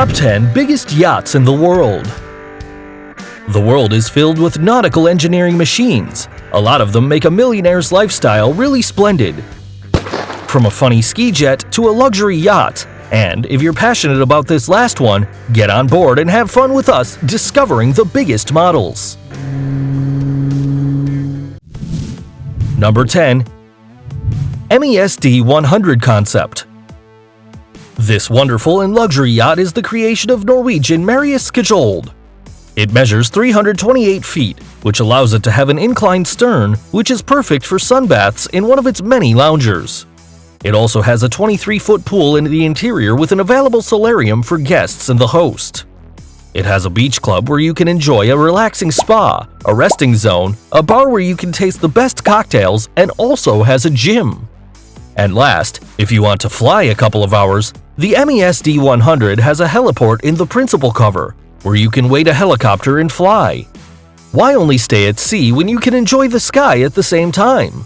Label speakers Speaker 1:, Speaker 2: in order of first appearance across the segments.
Speaker 1: Top 10 Biggest Yachts in the World. The world is filled with nautical engineering machines. A lot of them make a millionaire's lifestyle really splendid. From a funny ski jet to a luxury yacht. And if you're passionate about this last one, get on board and have fun with us discovering the biggest models. Number 10. Mesd 100 Concept. This wonderful and luxury yacht is the creation of Norwegian Kjell Inge Rokke. It measures 328 feet, which allows it to have an inclined stern, which is perfect for sunbaths in one of its many loungers. It also has a 23-foot pool in the interior with an available solarium for guests and the host. It has a beach club where you can enjoy a relaxing spa, a resting zone, a bar where you can taste the best cocktails, and also has a gym. And last, if you want to fly a couple of hours, the Mesd 100 has a heliport in the principal cover, where you can wait a helicopter and fly. Why only stay at sea when you can enjoy the sky at the same time?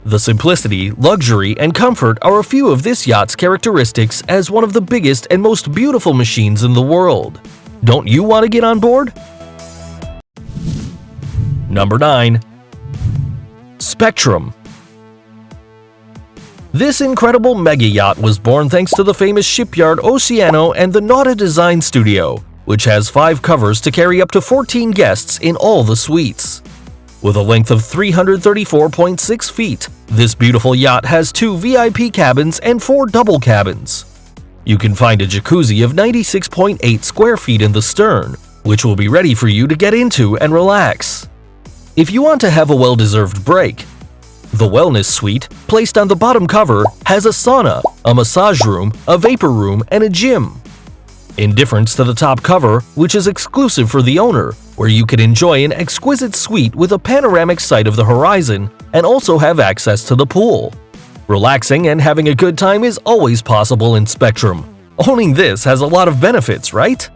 Speaker 1: The simplicity, luxury, and comfort are a few of this yacht's characteristics as one of the biggest and most beautiful machines in the world. Don't you want to get on board? Number 9. Spectrum. This incredible mega yacht was born thanks to the famous shipyard Oceano and the Nauta Design Studio, which has 5 covers to carry up to 14 guests in all the suites. With a length of 334.6 feet, this beautiful yacht has 2 VIP cabins and 4 double cabins. You can find a jacuzzi of 96.8 square feet in the stern, which will be ready for you to get into and relax. If you want to have a well-deserved break, the Wellness Suite, placed on the bottom cover, has a sauna, a massage room, a vapor room, and a gym. In difference to the top cover, which is exclusive for the owner, where you can enjoy an exquisite suite with a panoramic sight of the horizon and also have access to the pool. Relaxing and having a good time is always possible in Spectrum. Owning this has a lot of benefits, right?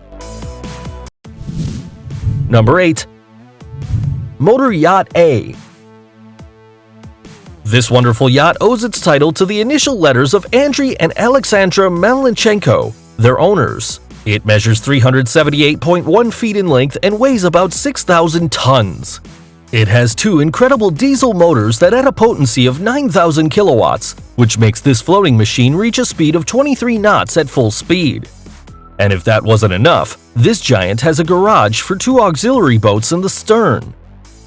Speaker 1: Number 8. Motor Yacht A. This wonderful yacht owes its title to the initial letters of Andriy and Alexandra Malenchenko, their owners. It measures 378.1 feet in length and weighs about 6,000 tons. It has 2 incredible diesel motors that add a potency of 9,000 kilowatts, which makes this floating machine reach a speed of 23 knots at full speed. And if that wasn't enough, this giant has a garage for 2 auxiliary boats in the stern.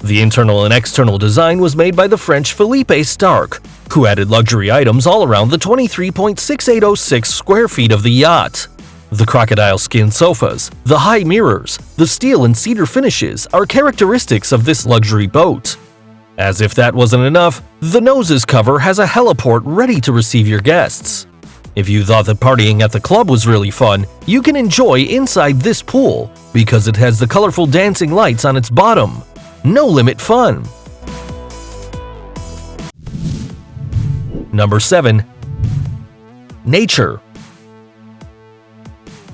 Speaker 1: The internal and external design was made by the French Philippe Starck, who added luxury items all around the 23.6806 square feet of the yacht. The crocodile skin sofas, the high mirrors, the steel and cedar finishes are characteristics of this luxury boat. As if that wasn't enough, the noses cover has a heliport ready to receive your guests. If you thought that partying at the club was really fun, you can enjoy inside this pool because it has the colorful dancing lights on its bottom. No limit fun. Number 7. Nature.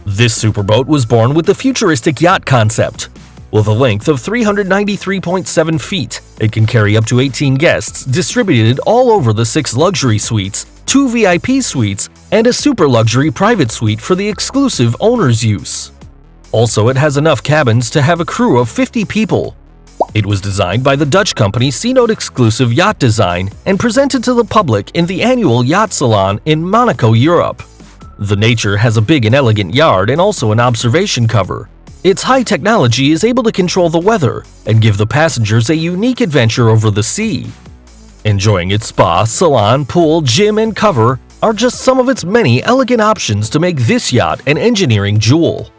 Speaker 1: This superboat was born with the futuristic yacht concept. With a length of 393.7 feet, it can carry up to 18 guests distributed all over the 6 luxury suites, 2 VIP suites, and a super luxury private suite for the exclusive owner's use. Also, it has enough cabins to have a crew of 50 people. It was designed by the Dutch company Cenote Exclusive Yacht Design and presented to the public in the annual Yacht Salon in Monaco, Europe. The Nature has a big and elegant yard and also an observation cover. Its high technology is able to control the weather and give the passengers a unique adventure over the sea. Enjoying its spa, salon, pool, gym, and cover are just some of its many elegant options to make this yacht an engineering jewel.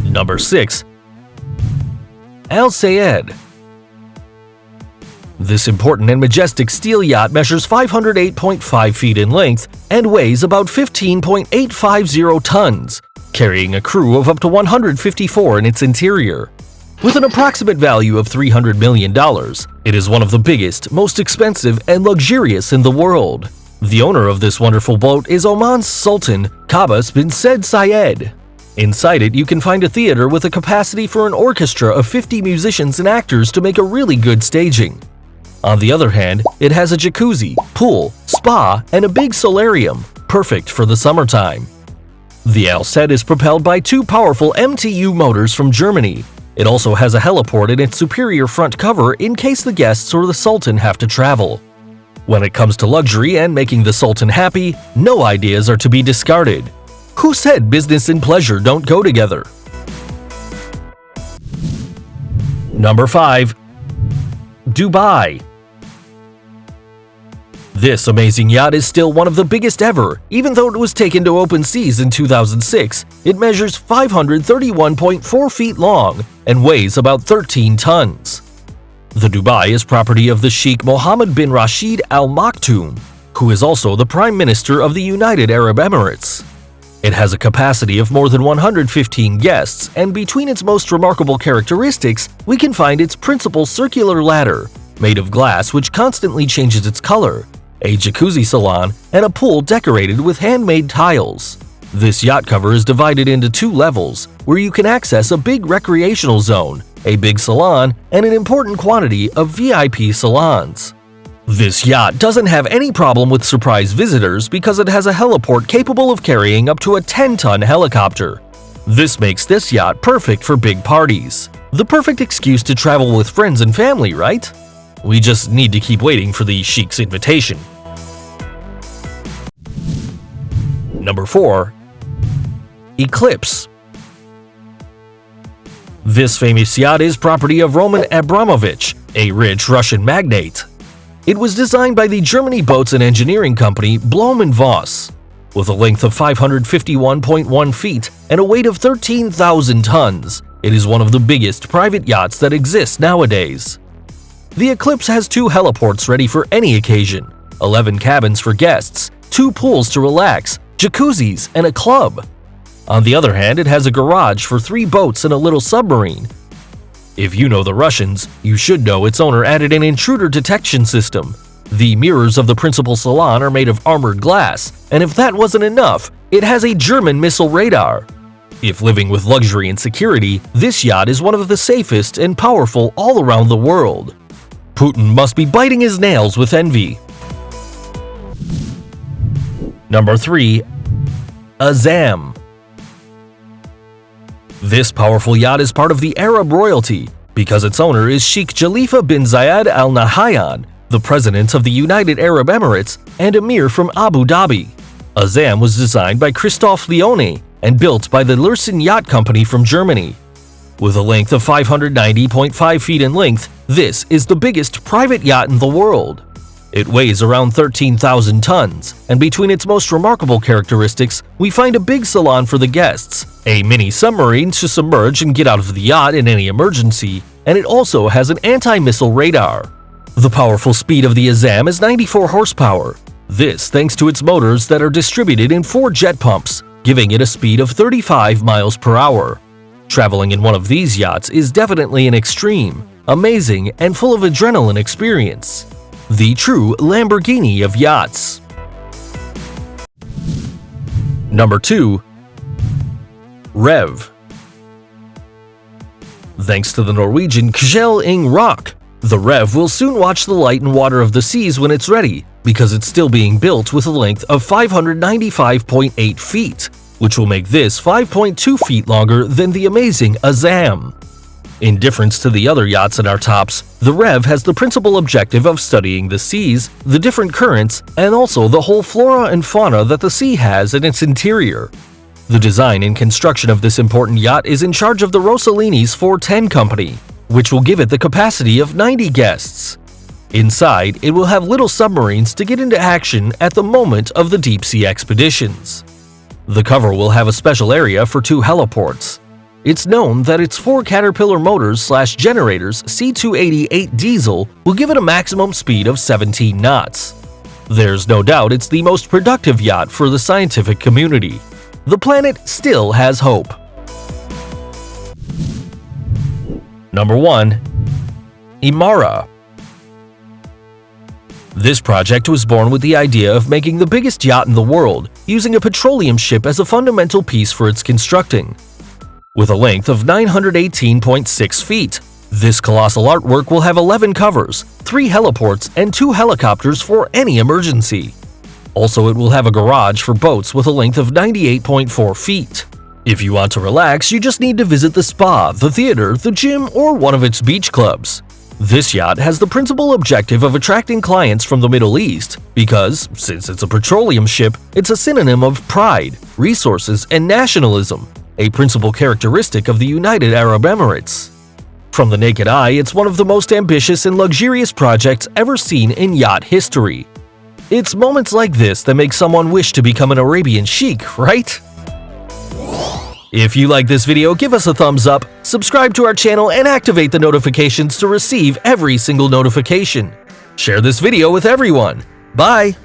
Speaker 1: Number 6. Al Sayed. This important and majestic steel yacht measures 508.5 feet in length and weighs about 15.850 tons, carrying a crew of up to 154 in its interior. With an approximate value of $300 million, it is one of the biggest, most expensive, and luxurious in the world. The owner of this wonderful boat is Oman's Sultan Qaboos bin Said Sayed. Inside it, you can find a theater with a capacity for an orchestra of 50 musicians and actors to make a really good staging. On the other hand, it has a jacuzzi, pool, spa, and a big solarium, perfect for the summertime. The Alced is propelled by two powerful MTU motors from Germany. It also has a heliport in its superior front cover in case the guests or the Sultan have to travel. When it comes to luxury and making the Sultan happy, no ideas are to be discarded. Who said business and pleasure don't go together? Number 5. Dubai. This amazing yacht is still one of the biggest ever, even though it was taken to open seas in 2006. It measures 531.4 feet long and weighs about 13 tons. The Dubai is property of the Sheikh Mohammed bin Rashid Al Maktoum, who is also the Prime Minister of the United Arab Emirates. It has a capacity of more than 115 guests, and between its most remarkable characteristics, we can find its principal circular ladder, made of glass which constantly changes its color, a jacuzzi salon, and a pool decorated with handmade tiles. This yacht cover is divided into 2 levels, where you can access a big recreational zone, a big salon, and an important quantity of VIP salons. This yacht doesn't have any problem with surprise visitors because it has a heliport capable of carrying up to a 10-ton helicopter. This makes this yacht perfect for big parties. The perfect excuse to travel with friends and family, right? We just need to keep waiting for the Sheikh's invitation. Number 4. Eclipse. This famous yacht is property of Roman Abramovich, a rich Russian magnate. It was designed by the Germany boats and engineering company Blohm Voss. With a length of 551.1 feet and a weight of 13,000 tons, it is one of the biggest private yachts that exist nowadays. The Eclipse has 2 heliports ready for any occasion, 11 cabins for guests, 2 pools to relax, jacuzzis, and a club. On the other hand, it has a garage for 3 boats and a little submarine. If you know the Russians, you should know its owner added an intruder detection system. The mirrors of the principal salon are made of armored glass, and if that wasn't enough, it has a German missile radar. If living with luxury and security, this yacht is one of the safest and powerful all around the world. Putin must be biting his nails with envy. Number 3. Azam. This powerful yacht is part of the Arab royalty because its owner is Sheikh Khalifa bin Zayed Al Nahyan, the President of the United Arab Emirates and Emir from Abu Dhabi. Azam was designed by Christoph Leone and built by the Lürssen Yacht Company from Germany. With a length of 590.5 feet in length, this is the biggest private yacht in the world. It weighs around 13,000 tons, and between its most remarkable characteristics, we find a big salon for the guests, a mini submarine to submerge and get out of the yacht in any emergency, and it also has an anti-missile radar. The powerful speed of the Azam is 94 horsepower. This thanks to its motors that are distributed in 4 jet pumps, giving it a speed of 35 miles per hour. Traveling in one of these yachts is definitely an extreme, amazing, and full of adrenaline experience. The true Lamborghini of yachts. Number 2. Rev. Thanks to the Norwegian Kjell Inge Rokke, the Rev will soon watch the light and water of the seas when it's ready, because it's still being built with a length of 595.8 feet, which will make this 5.2 feet longer than the amazing Azam. In difference to the other yachts in our tops, the Rev has the principal objective of studying the seas, the different currents, and also the whole flora and fauna that the sea has in its interior. The design and construction of this important yacht is in charge of the Rossellini's 410 company, which will give it the capacity of 90 guests. Inside, it will have little submarines to get into action at the moment of the deep-sea expeditions. The cover will have a special area for 2 heliports. It's known that its 4 Caterpillar motors/generators C288 diesel will give it a maximum speed of 17 knots. There's no doubt it's the most productive yacht for the scientific community. The planet still has hope. Number 1. Imara. This project was born with the idea of making the biggest yacht in the world, using a petroleum ship as a fundamental piece for its constructing. With a length of 918.6 feet, this colossal artwork will have 11 covers, 3 heliports, and 2 helicopters for any emergency. Also, it will have a garage for boats with a length of 98.4 feet. If you want to relax, you just need to visit the spa, the theater, the gym, or one of its beach clubs. This yacht has the principal objective of attracting clients from the Middle East because, since it's a petroleum ship, it's a synonym of pride, resources, and nationalism, a principal characteristic of the United Arab Emirates. From the naked eye, it's one of the most ambitious and luxurious projects ever seen in yacht history. It's moments like this that make someone wish to become an Arabian sheik, right? If you like this video, give us a thumbs up, subscribe to our channel, and activate the notifications to receive every single notification. Share this video with everyone. Bye!